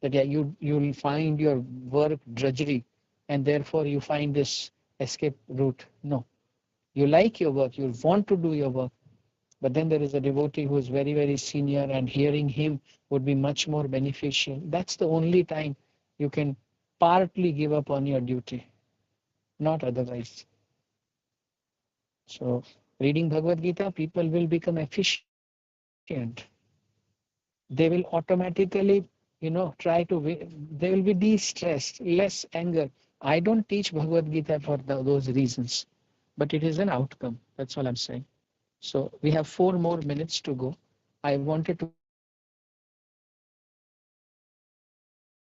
that yeah, you'll find your work drudgery and therefore you find this escape route. No, you like your work, you want to do your work, but then there is a devotee who is very, very senior and hearing him would be much more beneficial. That's the only time you can partly give up on your duty, not otherwise. So reading Bhagavad Gita, people will become efficient. They will automatically, try to, they will be de-stressed, less anger. I don't teach Bhagavad Gita for those reasons, but it is an outcome. That's all I'm saying. So we have 4 more minutes to go. I wanted to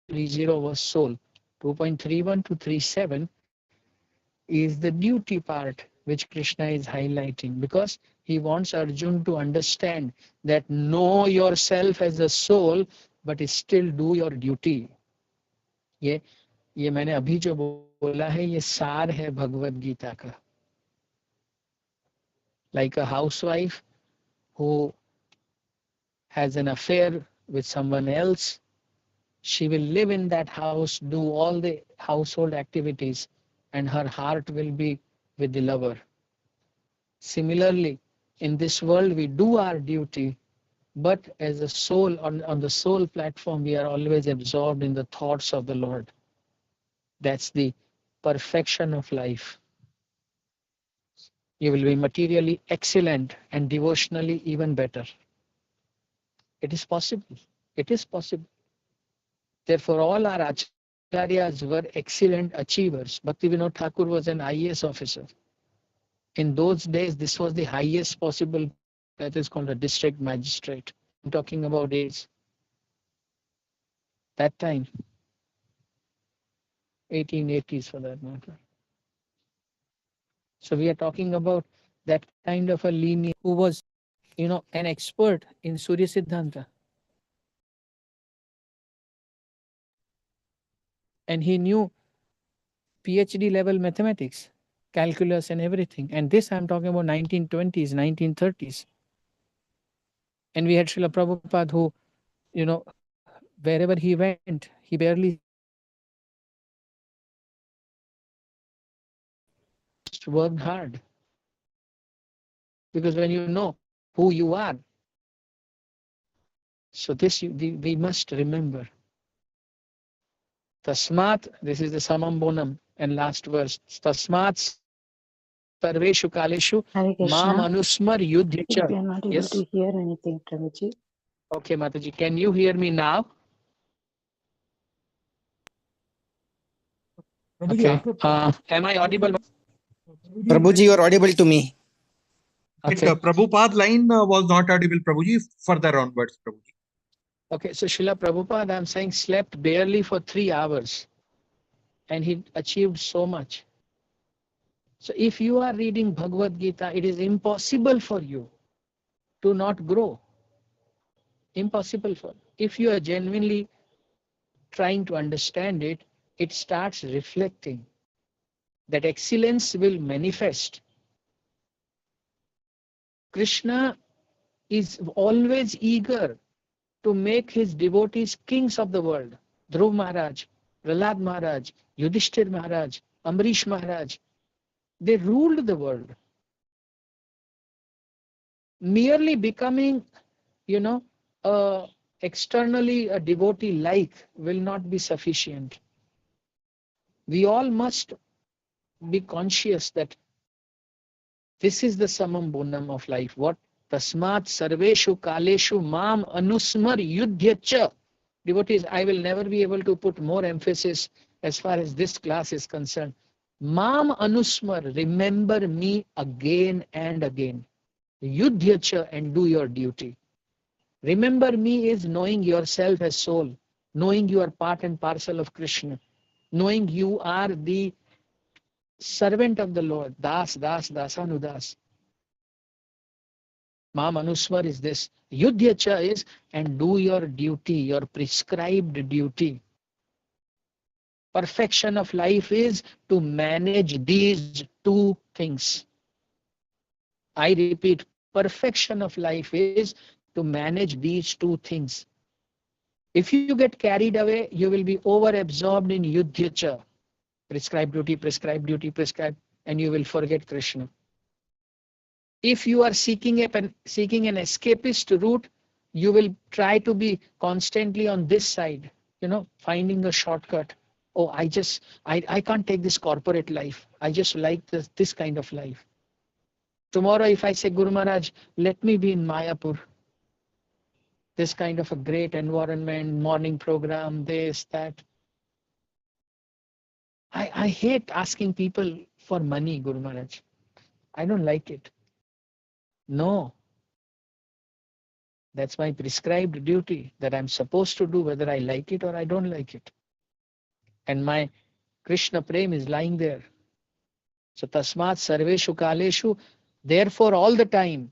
read verse 2.30 was soul. 2.31 to 37 is the duty part which Krishna is highlighting because he wants Arjun to understand that know yourself as a soul but still do your duty. ये ये मैंने अभी जो बोला है ये सार है भगवत गीता का. Like a housewife who has an affair with someone else, she will live in that house, do all the household activities, and her heart will be with the lover. Similarly, in this world, we do our duty, but as a soul, on the soul platform, we are always absorbed in the thoughts of the Lord. That's the perfection of life. You will be materially excellent and devotionally even better. It is possible. It is possible. Therefore, all our acharyas were excellent achievers. Bhaktivinoda Thakur was an IAS officer. In those days, this was the highest possible That is called a district magistrate. I'm talking about age. That time, 1880s for that matter. So we are talking about that kind of a lineage who was, an expert in Surya Siddhanta. And he knew PhD level mathematics, calculus and everything. And this I'm talking about 1920s, 1930s. And we had Srila Prabhupada who, wherever he went, he barely worked hard. Because when you know who you are, so this we must remember. Tasmat, this is the Samam Bonam and last verse. Tasmat Sarveshu Kaleshu Hare Mam Krishna. Anusmar Yudhyacha. We are not able Yes. to hear anything, Prabhuji. Okay, Mataji, can you hear me now? Prabhuji, Okay. after Am I audible? Prabhuji, you are audible to me. Okay. Prabhupada line was not audible, Prabhuji. Further onwards, Prabhuji. Okay, so Srila Prabhupada, I'm saying, slept barely for 3 hours and he achieved so much. So if you are reading Bhagavad Gita, it is impossible for you to not grow. Impossible for you. If you are genuinely trying to understand it, it starts reflecting. That excellence will manifest. Krishna is always eager to make his devotees kings of the world. Dhruv Maharaj, Prahlad Maharaj, Yudhishthir Maharaj, Amrish Maharaj, they ruled the world. Merely becoming, externally a devotee like will not be sufficient. We all must be conscious that this is the samam bonam of life. What? Tasmat sarveshu kaleshu mam anusmar yudhyacha. Devotees, I will never be able to put more emphasis as far as this class is concerned. Mam anusmar, remember me again and again. Yudhyacha, and do your duty. Remember me is knowing yourself as soul, knowing you are part and parcel of Krishna, knowing you are the servant of the Lord, Das, Dasanudas. Mam Anuswar is this. Yudhyacha is, and do your duty, your prescribed duty. Perfection of life is to manage these two things. I repeat, perfection of life is to manage these two things. If you get carried away, you will be over-absorbed in Yudhyacha, prescribed duty, and you will forget Krishna. If you are seeking an escapist route, you will try to be constantly on this side, finding a shortcut. Oh, I can't take this corporate life. I just like this kind of life. Tomorrow, if I say, Guru Maharaj, let me be in Mayapur, this kind of a great environment, morning program, this, that. I hate asking people for money, Guru Maharaj. I don't like it. No, that's my prescribed duty that I'm supposed to do, whether I like it or I don't like it. And my Krishna Prem is lying there. So Tasmat Sarveshu Kaleshu, therefore all the time,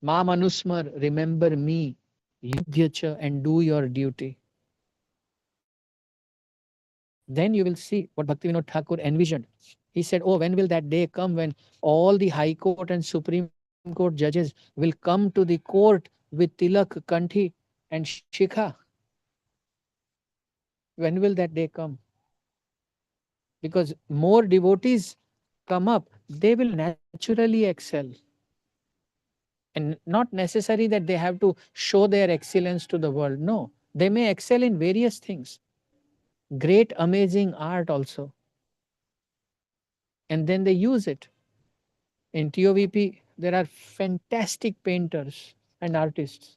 Ma Manusmar, remember me, Yudhyacha, and do your duty. Then you will see what Bhaktivinoda Thakur envisioned. He said, oh, when will that day come when all the High Court and Supreme Court judges will come to the court with Tilak, Kanthi and Shikha? When will that day come? Because more devotees come up, they will naturally excel. And not necessary that they have to show their excellence to the world. No, they may excel in various things. Great, amazing art also. And then they use it. In TOVP, there are fantastic painters and artists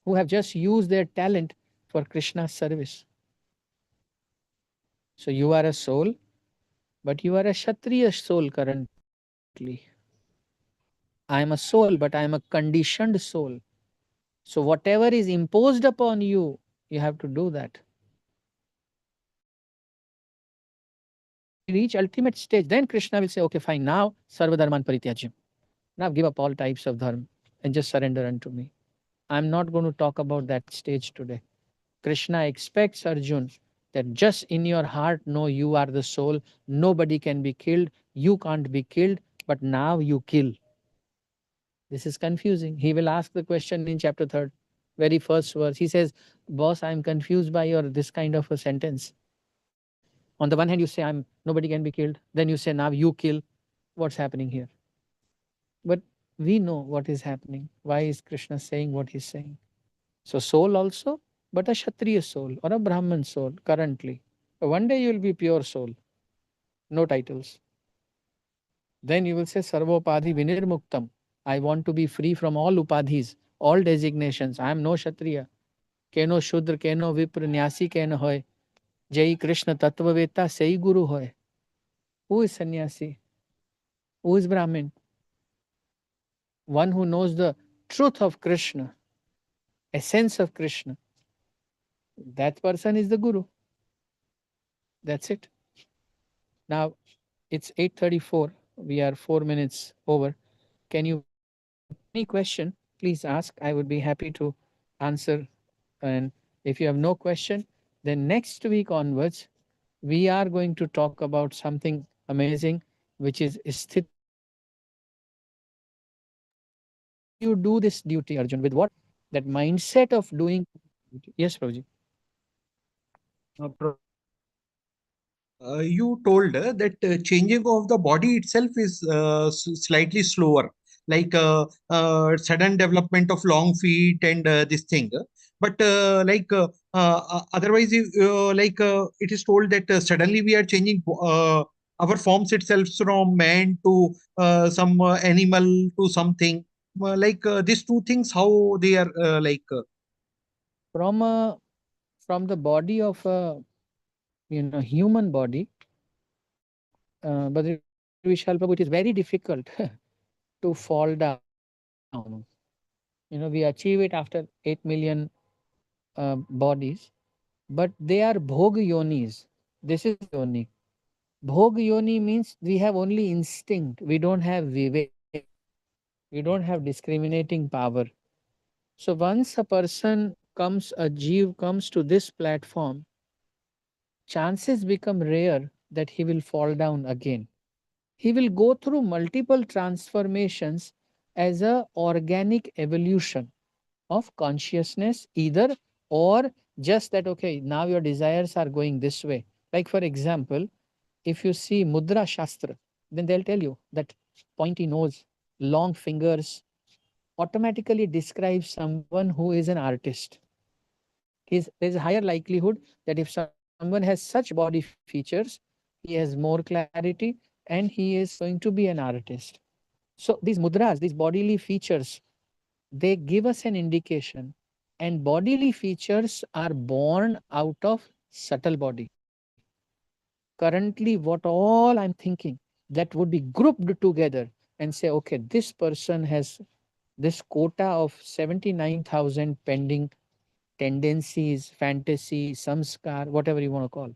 who have just used their talent for Krishna's service. So you are a soul, but you are a Kshatriya soul currently. I am a soul, but I am a conditioned soul. So whatever is imposed upon you, you have to do that. When we reach ultimate stage, then Krishna will say, okay, fine, now sarva dharman parityajam. Now give up all types of dharma and just surrender unto me. I'm not going to talk about that stage today. Krishna expects Arjun that just in your heart, know you are the soul. Nobody can be killed. You can't be killed, but now you kill. This is confusing. He will ask the question in chapter 3rd, very first verse. He says, boss, I'm confused by your this kind of a sentence. On the one hand, you say, nobody can be killed. Then you say, now you kill. What's happening here? But we know what is happening. Why is Krishna saying what he's saying? So soul also, but a Kshatriya soul or a Brahman soul currently. One day you will be pure soul, no titles. Then you will say Sarvopadhi Vinirmuktam. I want to be free from all upadhis, all designations. I am no Kshatriya. Keno Shudra, Keno Vipra, Nyasi Keno hoy. Jai Krishna Tattvaveta, Sei Guru hoy. Who is sannyasi? Who is Brahmin? One who knows the truth of Krishna, essence of Krishna. That person is the Guru. That's it. Now it's 8:34. We are 4 minutes over. Can you any question? Please ask. I would be happy to answer. And if you have no question, then next week onwards, we are going to talk about something amazing, which is sthiti prajna. How you do this duty, Arjun, with what? That mindset of doing duty. Yes, Prabhuji. You told that changing of the body itself is slightly slower, like sudden development of long feet and this thing. But otherwise, it is told that suddenly we are changing our forms itself from man to some animal to something. These two things, how they are From from the body of a human body, but Vishal Prabhu, it is very difficult to fall down. We achieve it after 8 million bodies, but they are bhog yonis. This is yoni. Bhog yoni means we have only instinct. We don't have vivek. We don't have discriminating power. So once a person comes, a jeev comes to this platform, chances become rare that he will fall down again. He will go through multiple transformations as a organic evolution of consciousness, either or just that okay, now your desires are going this way. Like for example, if you see mudra shastra, then they'll tell you that pointy nose, long fingers automatically describes someone who is an artist. There's a higher likelihood that if someone has such body features, he has more clarity and he is going to be an artist. So these mudras, these bodily features, they give us an indication. And bodily features are born out of subtle body. Currently, what all I'm thinking, that would be grouped together and say, okay, this person has this quota of 79,000 pending tendencies, fantasy, samskar, whatever you want to call.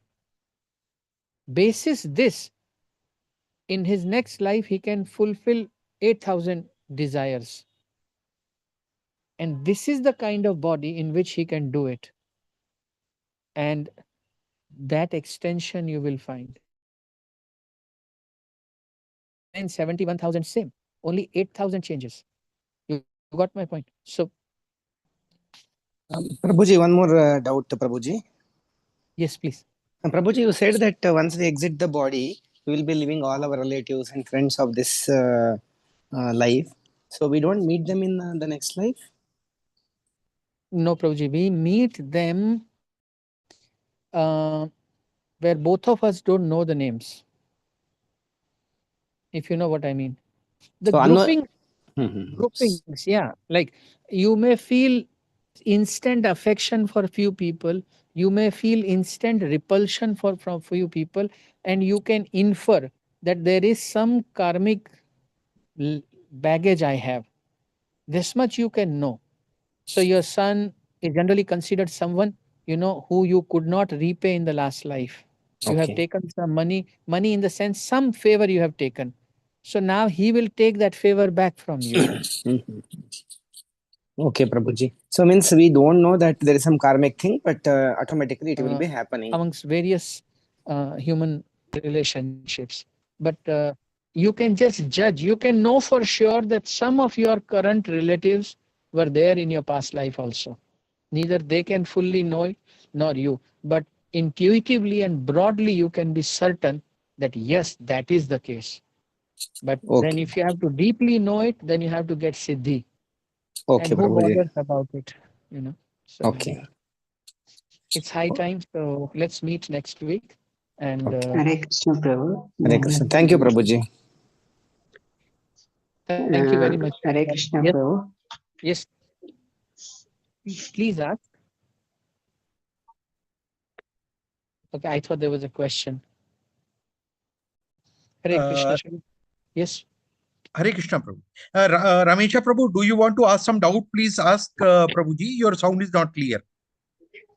Basis this, in his next life, he can fulfill 8,000 desires. And this is the kind of body in which he can do it. And that extension you will find. Remain 71,000 same, only 8,000 changes. You got my point. So, Prabhuji, one more doubt, Prabhuji. yes, please. Prabhuji, you said that once we exit the body, we will be leaving all our relatives and friends of this life. So we don't meet them in the next life? No, Prabhuji, we meet them where both of us don't know the names, if you know what I mean. The So, unknown. groupings, yeah. Like you may feel instant affection for few people, you may feel instant repulsion for from few people, and you can infer that there is some karmic baggage I have. This much you can know. So your son is generally considered someone, who you could not repay in the last life. You have Okay. taken some money in the sense some favor you have taken. So now he will take that favor back from you. Mhm. Okay, Prabhuji. So means we don't know that there is some karmic thing, but automatically it will be happening. Amongst various human relationships. But you can just judge. You can know for sure that some of your current relatives were there in your past life also. Neither they can fully know it nor you. But intuitively and broadly, you can be certain that yes, that is the case. But then Okay. if you have to deeply know it, then you have to get Siddhi. And Okay, who Prabhuji. bothers about it? So Okay. it's high time. So let's meet next week. And Hare Krishna Prabhu. Hare Krishna. Thank you, Prabhuji. thank you very much. Hare Krishna Yes, Prabhu. yes. Please ask. Okay, I thought there was a question. Hare Krishna. Yes. Hare Krishna Prabhu. Ramesha Prabhu, do you want to ask some doubt? Please ask Prabhuji. Your sound is not clear.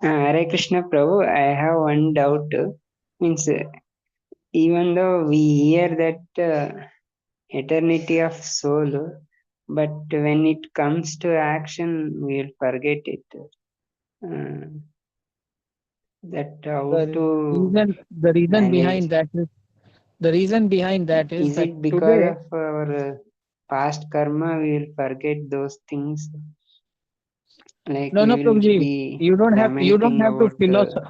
Hare Krishna Prabhu, I have one doubt. Means even though we hear that eternity of soul, but when it comes to action, we'll forget it. That how to The reason manage. behind that is Is that it because today. of our past karma we will forget those things? Like No, we no, will Prabhuji. be You don't lamenting have to about philosoph.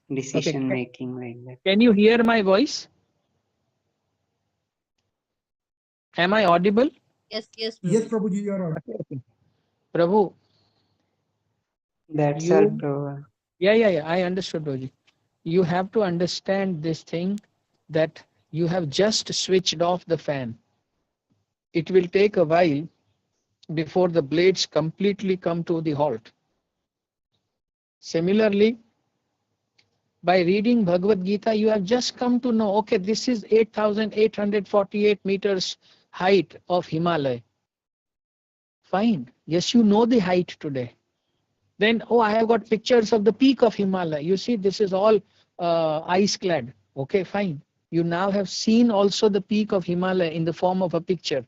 Okay. decision making like that. Can you hear my voice? Am I audible? Yes, yes, Yes, Prabhuji. Prabhuji, you are audible. Okay. Prabhu, That's all, you. Prabhu. Yeah. I understood, Prabhuji. You have to understand this thing that you have just switched off the fan. It will take a while before the blades completely come to the halt. Similarly, by reading Bhagavad Gita, you have just come to know, okay, this is 8,848 meters height of Himalaya. Fine. Yes, you know the height today. Then, I have got pictures of the peak of Himalaya. You see, this is all ice clad. Okay, fine. You now have seen also the peak of Himalaya in the form of a picture.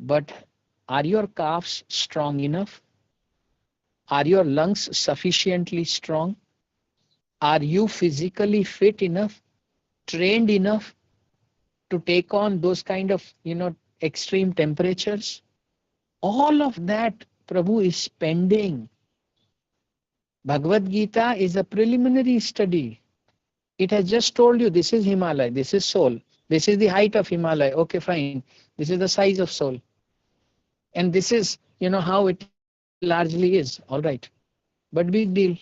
But are your calves strong enough? Are your lungs sufficiently strong? Are you physically fit enough, trained enough to take on those kind of, extreme temperatures? All of that, Prabhu is pending. Bhagavad Gita is a preliminary study. It has just told you this is Himalaya, this is soul, this is the height of Himalaya. Okay, fine. This is the size of soul. And this is, how it largely is. All right. But big deal.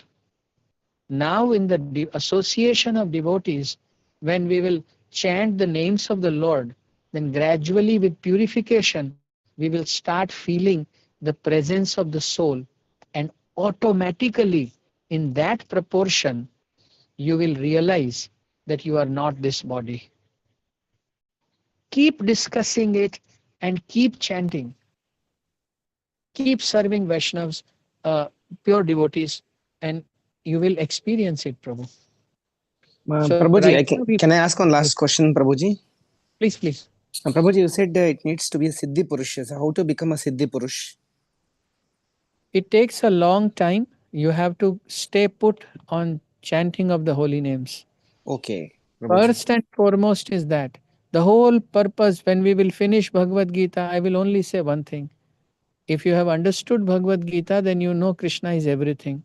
Now in the association of devotees, when we will chant the names of the Lord, then gradually with purification, we will start feeling the presence of the soul. And automatically, in that proportion, you will realize that you are not this body. Keep discussing it and keep chanting. Keep serving Vaishnavas, pure devotees, and you will experience it, Prabhu. So Prabhuji, right now can I ask one last question, Prabhuji? Please. Prabhuji, you said it needs to be a Siddhi Purush. So how to become a Siddhi Purush? It takes a long time. You have to stay put on chanting of the holy names. Okay, Prabhuji. First and foremost is that. The whole purpose, when we will finish Bhagavad Gita, I will only say one thing. If you have understood Bhagavad Gita, then you know Krishna is everything.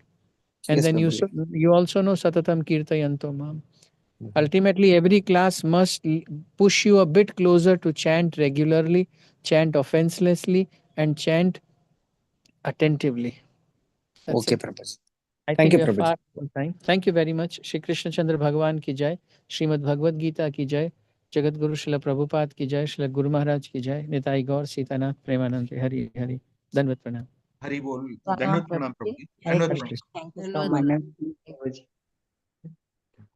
And Yes, then Prabhuji. you also know Satatam Kirtayanto Mam. Ultimately, every class must push you a bit closer to chant regularly, chant offenselessly, and chant attentively. That's Okay, it. Prabhuji. I Thank think you, we are Prabhuji. far from time. Thank you very much. Shri Krishna Chandra Bhagavan ki jai, Srimad Bhagavad Gita ki jai, Jagat Guru Srila Prabhupada ki jai, Srila Guru Maharaj ki jai, Nitai Gaur Sitanath Premanand Hari Hari. Danvat Pranam. Hari Bol. Pranam, Dandavat Pranam Prabhuji. Prabhuji. Hare Dandavat Krishna. Pranam. Thank you so Pranam. much.